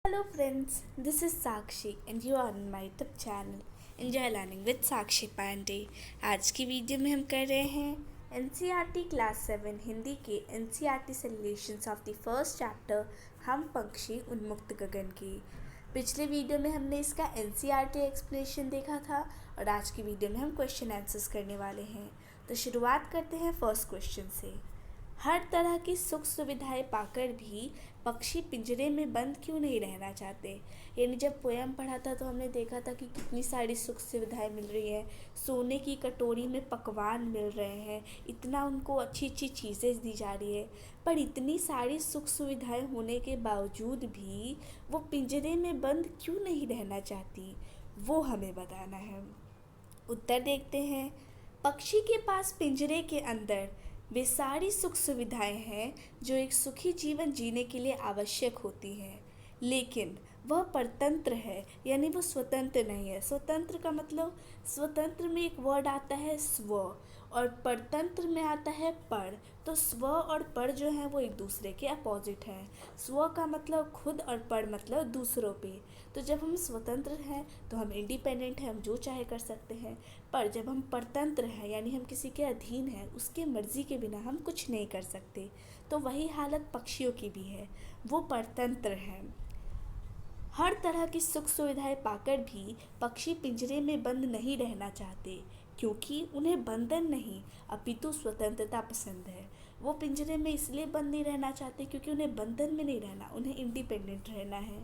Hello friends, this is Sakshi and you are on my YouTube channel Enjoy Learning with Sakshi Pandey। आज की video में हम कर रहे हैं NCERT क्लास 7 हिंदी के NCERT solutions of the first chapter हम पक्षी उन्मुक्त गगन की। पिछले वीडियो में हमने इसका NCERT एक्सप्लेनेशन देखा था और आज की वीडियो में हम क्वेश्चन आंसर्स करने वाले हैं। तो शुरुआत करते हैं फर्स्ट क्वेश्चन से। हर तरह की सुख सुविधाएं पाकर भी पक्षी पिंजरे में बंद क्यों नहीं रहना चाहते। यानी जब पोयम पढ़ा था तो हमने देखा था कि कितनी सारी सुख सुविधाएं मिल रही हैं, सोने की कटोरी में पकवान मिल रहे हैं, इतना उनको अच्छी अच्छी चीज़ें दी जा रही है, पर इतनी सारी सुख सुविधाएं होने के बावजूद भी वो पिंजरे में बंद क्यों नहीं रहना चाहती, वो हमें बताना है। उत्तर देखते हैं। पक्षी के पास पिंजरे के अंदर वे सारी सुख सुविधाएं हैं जो एक सुखी जीवन जीने के लिए आवश्यक होती हैं, लेकिन वह परतंत्र है, यानी वो स्वतंत्र नहीं है। स्वतंत्र का मतलब, स्वतंत्र में एक वर्ड आता है स्व और परतंत्र में आता है पर। तो स्व और पर जो है वो एक दूसरे के अपोजिट हैं। स्व का मतलब खुद और पर मतलब दूसरों पे। तो जब हम स्वतंत्र हैं तो हम इंडिपेंडेंट हैं, हम जो चाहे कर सकते हैं। पर जब हम परतंत्र हैं यानी हम किसी के अधीन हैं, उसके मर्जी के बिना हम कुछ नहीं कर सकते। तो वही हालत पक्षियों की भी है, वो परतंत्र हैं। हर तरह की सुख सुविधाएं पाकर भी पक्षी पिंजरे में बंद नहीं रहना चाहते, क्योंकि उन्हें बंधन नहीं अपितु स्वतंत्रता पसंद है। वो पिंजरे में इसलिए बंद नहीं रहना चाहते क्योंकि उन्हें बंधन में नहीं रहना, उन्हें इंडिपेंडेंट रहना है।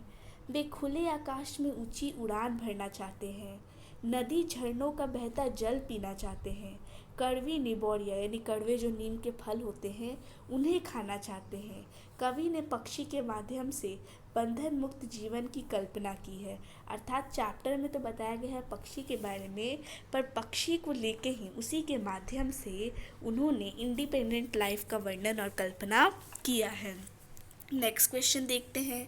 वे खुले आकाश में ऊंची उड़ान भरना चाहते हैं, नदी झरनों का बहता जल पीना चाहते हैं, कड़वी निबोरिया यानी कड़वे जो नीम के फल होते हैं उन्हें खाना चाहते हैं। कवि ने पक्षी के माध्यम से बंधन मुक्त जीवन की कल्पना की है। अर्थात चैप्टर में तो बताया गया है पक्षी के बारे में, पर पक्षी को लेके ही उसी के माध्यम से उन्होंने इंडिपेंडेंट लाइफ का वर्णन और कल्पना किया है। नेक्स्ट क्वेश्चन देखते हैं।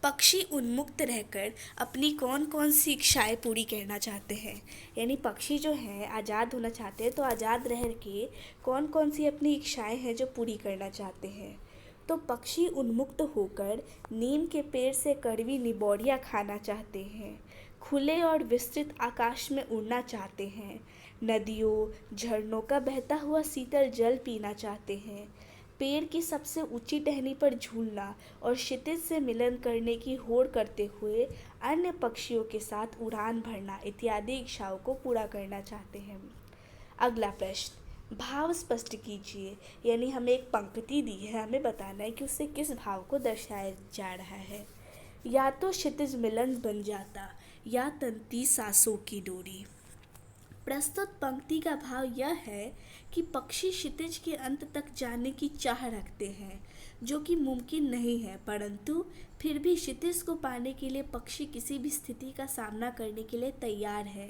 पक्षी उन्मुक्त रहकर अपनी कौन कौन सी इच्छाएं पूरी करना चाहते हैं। यानी पक्षी जो हैं आज़ाद होना चाहते हैं, तो आज़ाद रह के कौन कौन सी अपनी इच्छाएं हैं जो पूरी करना चाहते हैं। तो पक्षी उन्मुक्त होकर नीम के पेड़ से कड़वी निबोरिया खाना चाहते हैं, खुले और विस्तृत आकाश में उड़ना चाहते हैं, नदियों झरनों का बहता हुआ शीतल जल पीना चाहते हैं, पेड़ की सबसे ऊंची टहनी पर झूलना और क्षितिज से मिलन करने की होड़ करते हुए अन्य पक्षियों के साथ उड़ान भरना इत्यादि इच्छाओं को पूरा करना चाहते हैं। अगला प्रश्न, भाव स्पष्ट कीजिए। यानी हमें एक पंक्ति दी है, हमें बताना है कि उससे किस भाव को दर्शाया जा रहा है। या तो क्षितिज मिलन बन जाता या तंती सांसों की डोरी। प्रस्तुत पंक्ति का भाव यह है कि पक्षी क्षितिज के अंत तक जाने की चाह रखते हैं, जो कि मुमकिन नहीं है, परंतु फिर भी क्षितिज को पाने के लिए पक्षी किसी भी स्थिति का सामना करने के लिए तैयार है।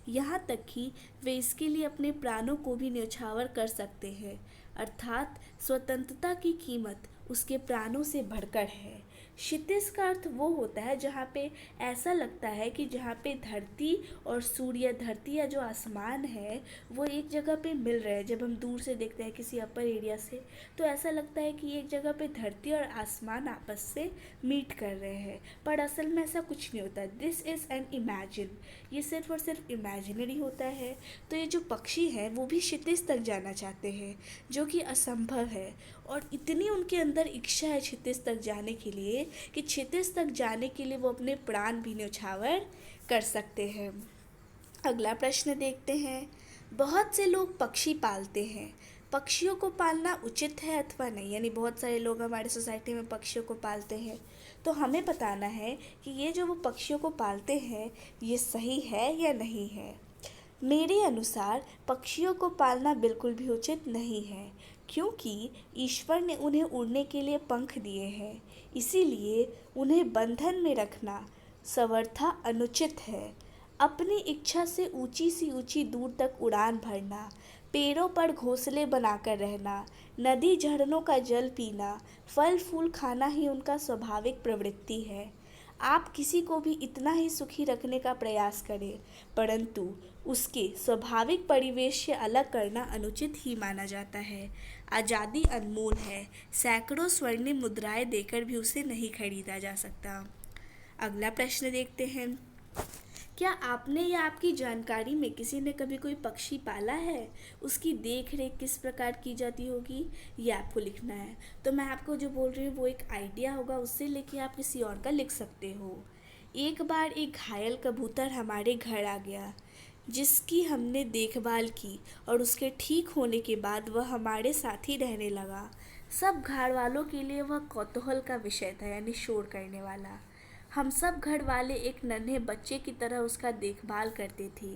यहाँ तक कि वे इसके लिए अपने प्राणों को भी न्यौछावर कर सकते हैं। अर्थात स्वतंत्रता की कीमत उसके प्राणों से बढ़कर है। क्षितिज का अर्थ वो होता है जहाँ पे ऐसा लगता है कि जहाँ पे धरती और सूर्य, धरती या जो आसमान है वो एक जगह पे मिल रहे हैं। जब हम दूर से देखते हैं किसी अपर एरिया से तो ऐसा लगता है कि एक जगह पे धरती और आसमान आपस से मीट कर रहे हैं, पर असल में ऐसा कुछ नहीं होता। दिस इज़ एन इमेजिन, ये सिर्फ और सिर्फ इमेजिनरी होता है। तो ये जो पक्षी हैं वो भी क्षितिज तक जाना चाहते हैं, जो कि असंभव है, और इतनी उनके अंदर इच्छा है क्षितिज तक जाने के लिए कि क्षितिज तक जाने के लिए वो अपने प्राण भी न्यौछावर कर सकते हैं। अगला प्रश्न देखते हैं। बहुत से लोग पक्षी पालते हैं, पक्षियों को पालना उचित है अथवा नहीं। यानी बहुत सारे लोग हमारे सोसाइटी में पक्षियों को पालते हैं, तो हमें बताना है कि ये जो वो पक्षियों को पालते हैं ये सही है या नहीं है। मेरे अनुसार पक्षियों को पालना बिल्कुल भी उचित नहीं है, क्योंकि ईश्वर ने उन्हें उड़ने के लिए पंख दिए हैं, इसीलिए उन्हें बंधन में रखना सर्वथा अनुचित है। अपनी इच्छा से ऊंची सी ऊंची दूर तक उड़ान भरना, पेड़ों पर घोंसले बनाकर रहना, नदी झरनों का जल पीना, फल फूल खाना ही उनका स्वाभाविक प्रवृत्ति है। आप किसी को भी इतना ही सुखी रखने का प्रयास करें, परंतु उसके स्वाभाविक परिवेश से अलग करना अनुचित ही माना जाता है। आज़ादी अनमोल है, सैकड़ों स्वर्णिम मुद्राएं देकर भी उसे नहीं खरीदा जा सकता। अगला प्रश्न देखते हैं। क्या आपने या आपकी जानकारी में किसी ने कभी कोई पक्षी पाला है? उसकी देख रेख किस प्रकार की जाती होगी, ये आपको लिखना है। तो मैं आपको जो बोल रही हूँ वो एक आइडिया होगा, उससे लेके आप किसी और का लिख सकते हो। एक बार एक घायल कबूतर हमारे घर आ गया, जिसकी हमने देखभाल की और उसके ठीक होने के बाद वह हमारे साथ ही रहने लगा। सब घर वालों के लिए वह कौतूहल का विषय था, यानी शोर करने वाला। हम सब घर वाले एक नन्हे बच्चे की तरह उसका देखभाल करते थे।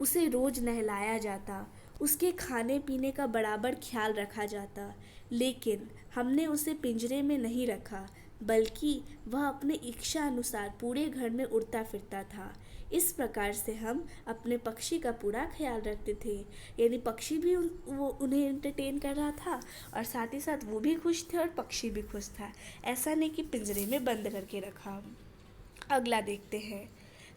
उसे रोज नहलाया जाता, उसके खाने पीने का बराबर ख्याल रखा जाता, लेकिन हमने उसे पिंजरे में नहीं रखा, बल्कि वह अपने इच्छा अनुसार पूरे घर में उड़ता फिरता था। इस प्रकार से हम अपने पक्षी का पूरा ख्याल रखते थे, यानी पक्षी भी वो उन्हें एंटरटेन कर रहा था और साथ ही साथ वो भी खुश थे और पक्षी भी खुश था। ऐसा नहीं कि पिंजरे में बंद करके रखा। अगला देखते हैं।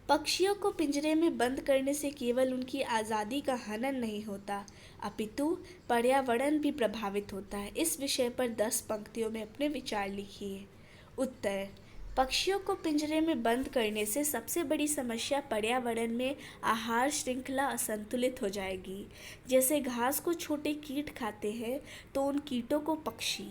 पक्षियों को पिंजरे में बंद करने से केवल उनकी आज़ादी का हनन नहीं होता, अपितु पर्यावरण भी प्रभावित होता है। इस विषय पर 10 पंक्तियों में अपने विचार लिखिए। उत्तर: पक्षियों को पिंजरे में बंद करने से सबसे बड़ी समस्या पर्यावरण में आहार श्रृंखला असंतुलित हो जाएगी। जैसे घास को छोटे कीट खाते हैं, तो उन कीटों को पक्षी,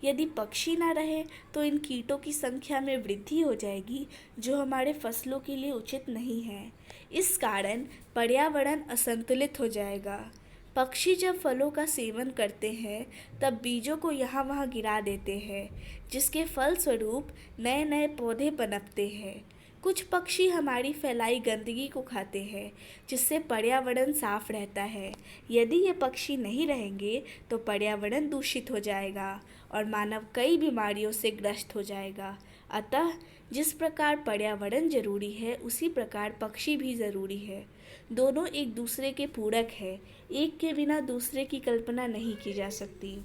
यदि पक्षी ना रहे तो इन कीटों की संख्या में वृद्धि हो जाएगी, जो हमारे फसलों के लिए उचित नहीं है। इस कारण पर्यावरण असंतुलित हो जाएगा। पक्षी जब फलों का सेवन करते हैं तब बीजों को यहाँ वहाँ गिरा देते हैं, जिसके फलस्वरूप नए नए पौधे पनपते हैं। कुछ पक्षी हमारी फैलाई गंदगी को खाते हैं, जिससे पर्यावरण साफ रहता है। यदि ये पक्षी नहीं रहेंगे तो पर्यावरण दूषित हो जाएगा और मानव कई बीमारियों से ग्रस्त हो जाएगा। अतः जिस प्रकार पर्यावरण जरूरी है, उसी प्रकार पक्षी भी ज़रूरी है। दोनों एक दूसरे के पूरक है, एक के बिना दूसरे की कल्पना नहीं की जा सकती।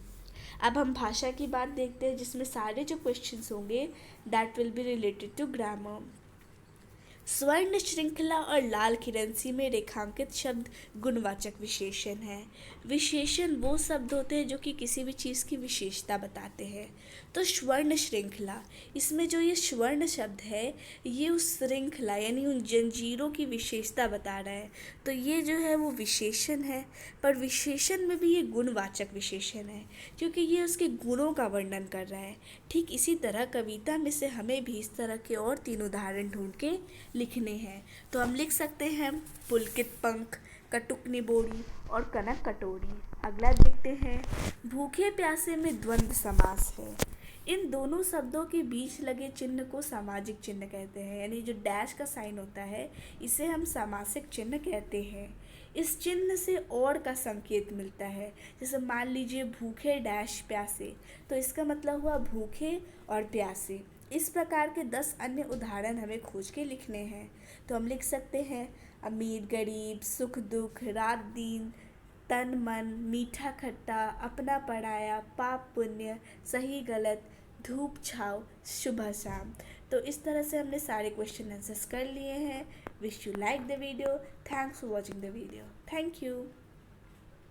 अब हम भाषा की बात देखते हैं, जिसमें सारे जो क्वेश्चंस होंगे that will be related to grammar. स्वर्ण श्रृंखला और लाल किरंसी में रेखांकित शब्द गुणवाचक विशेषण हैं। विशेषण वो शब्द होते हैं जो कि किसी भी चीज़ की विशेषता बताते हैं। तो स्वर्ण श्रृंखला, इसमें जो ये स्वर्ण शब्द है, ये उस श्रृंखला यानी उन जंजीरों की विशेषता बता रहा है। तो ये जो है वो विशेषण है, पर विशेषण में भी ये गुणवाचक विशेषण है, क्योंकि ये उसके गुणों का वर्णन कर रहा है। ठीक इसी तरह कविता में से हमें भी इस तरह के और 3 उदाहरण ढूंढ के लिखने हैं। तो हम लिख सकते हैं पुलकित पंख, कटुक निबोड़ी और कनक कटोरी। अगला देखते हैं। भूखे प्यासे में द्वंद्व समास है। इन दोनों शब्दों के बीच लगे चिन्ह को सामाजिक चिन्ह कहते हैं, यानी जो डैश का साइन होता है इसे हम सामासिक चिन्ह कहते हैं। इस चिन्ह से और का संकेत मिलता है। जैसे मान लीजिए भूखे डैश प्यासे, तो इसका मतलब हुआ भूखे और प्यासे। इस प्रकार के 10 अन्य उदाहरण हमें खोज के लिखने हैं। तो हम लिख सकते हैं अमीर गरीब, सुख दुख, रात दिन, तन मन, मीठा खट्टा, अपना पराया, पाप पुण्य, सही गलत, धूप छाव, सुबह शाम। तो इस तरह से हमने सारे क्वेश्चन आंसर्स कर लिए हैं। Wish you like the video. Thanks for watching the video. Thank you.